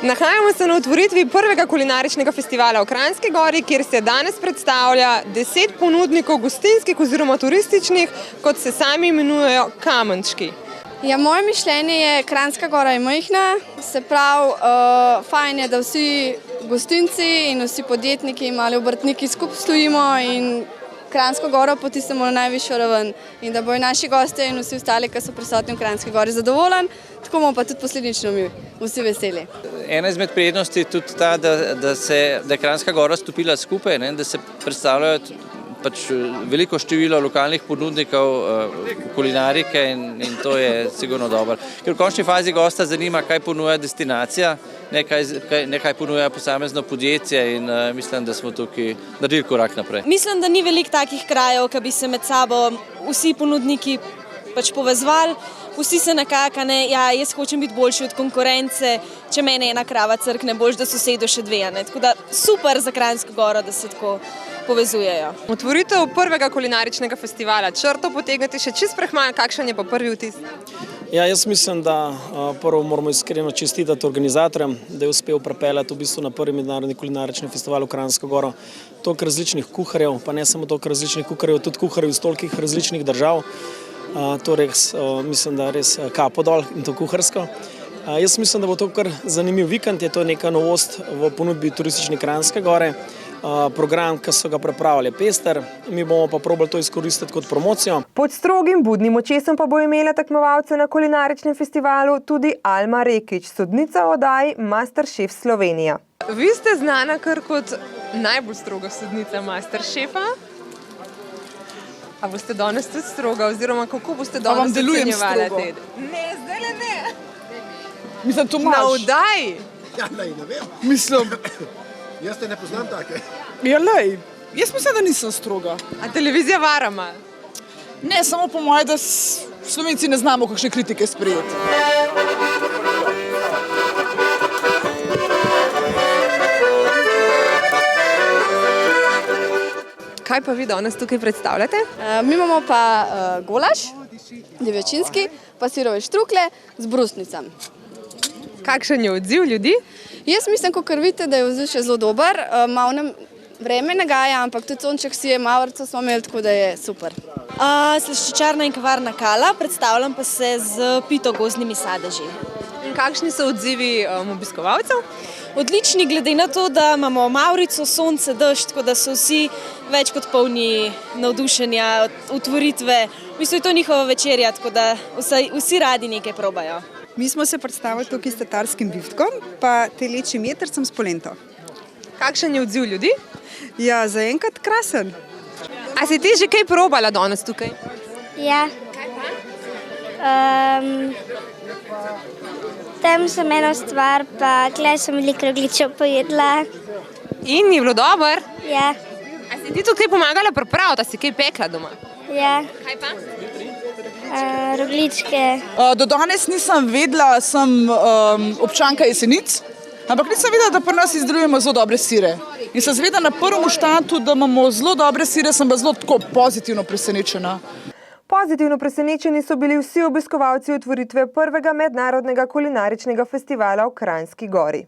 Nahajamo se na otvoritvi prvega kulinaričnega festivala v Kranjski Gori, kjer se danes predstavlja 10 ponudnikov gostinskih oziroma turističnih, kot se sami imenujejo, kamenčki. Ja, moje mišljenje je, Kranjska Gora je majhna, se pravi, fajn je, da vsi gostinci in vsi podjetniki in mali obrtniki skupaj stojimo in Kranjsko Goro potisnemo na najvišjo raven in da bojo naši gostje in vsi ostali, ki so prisotni v Kranjski Gori, zadovoljni, tako bomo pa tudi posledično mi vsi veseli. Ena izmed prednosti je tudi ta, da je Kranjska Gora stopila skupaj, da se predstavljajo veliko število lokalnih ponudnikov kulinarike in to je sigurno dobro. Ker v končni fazi gosta zanima, kaj ponuja destinacija, ne kaj ponuja posamezno podjetje in mislim, da smo tukaj naredili korak naprej. Mislim, da ni veliko takih krajev, ki bi se med sabo vsi ponudniki povezovali. Vsi se nekako, ja, jaz hočem biti boljši od konkurence, če mene ena krava crkne, boljš, da sosedu še dve. Tako da super za Kranjsko Goro, da se tako povezujejo. Otvoritev prvega kulinaričnega festivala, črto potegnete še čist prehmal, kakšen je pa prvi vtis? Ja, jaz mislim, da prvo moramo iskreno čestitati organizatorjem, da je uspel pripeljati v bistvu na prvi mednarodni kulinarični festival v Kranjsko Goro toliko različnih kuharjev, pa ne samo toliko različnih kuharjev, tudi kuharjev iz tolikih različnih držav. Torej, mislim, da res kapo dol in to kuharsko. Jaz mislim, da bo to kar zanimiv vikend, je to neka novost v ponudbi turistične Kranjske Gore. Program, ki so ga pripravili, pester, mi bomo pa probali to izkoristiti kot promocijo. Pod strogim budnim očesom pa bo imela tekmovalce na kulinaričnem festivalu tudi Alma Rekić, sodnica v oddaji Masterchef Slovenija. Vi ste znana kar kot najbolj stroga sodnica Masterchefa. A boste danes tudi stroga, oziroma kako boste danes ocenjevali te? Ne, zdajle ne. Mislim, Tomaž. Na oddaji? Ja, ne vem. Mislim. Jaz te ne poznam take. Ja, lej. Jaz mislim, da nisem stroga. A televizija vara malo? Ne, samo po moje, da Slovenci ne znamo kakšne kritike sprejeti. Kaj pa vi danes tukaj predstavljate? Mi imamo pa golaž, divjačinski, pa sirove štrukle z brusnicami. Kakšen je odziv ljudi? Jaz mislim, kakor vidite, da je odziv še zelo dober. Malo nam vreme nagaja, ampak tudi sonček sije, mavrco smo imeli, tako da je super. Slaščičarna in kavarna Kala, predstavljam pa se z pitogozdnimi sadeži. In kakšni so odzivi obiskovalcev? Odlični, glede na to, da imamo mavrico, sonce, dež, tako da so vsi več kot polni navdušenja, otvoritve. V bistvu je to njihova večerja, tako da vsi radi nekaj probajo. Mi smo se predstavili tukaj s tatarskim biftkom, pa telečjim jetrcem s polento. Kakšen je odziv ljudi? Ja, zaenkrat krasen. A si ti že kaj probala danes tukaj? Ja. Kaj pa? Tam sem eno stvar, pa tukaj sem veliko rogljičev pojedla. In je bilo dobro? Ja. A si ti tukaj pomagala pripraviti, a si kaj pekla doma? Ja. Kaj pa? Rogljičke. Do danes nisem vedela, sem občanka Jesenic, ampak nisem vedela, da pri nas izdelujemo zelo dobre sire. In sem zvedela na prvem štartu, da imamo zelo dobre sire, sem pa zelo tako pozitivno presenečena. Pozitivno presenečeni so bili vsi obiskovalci otvoritve prvega mednarodnega kulinaričnega festivala v Kranjski Gori.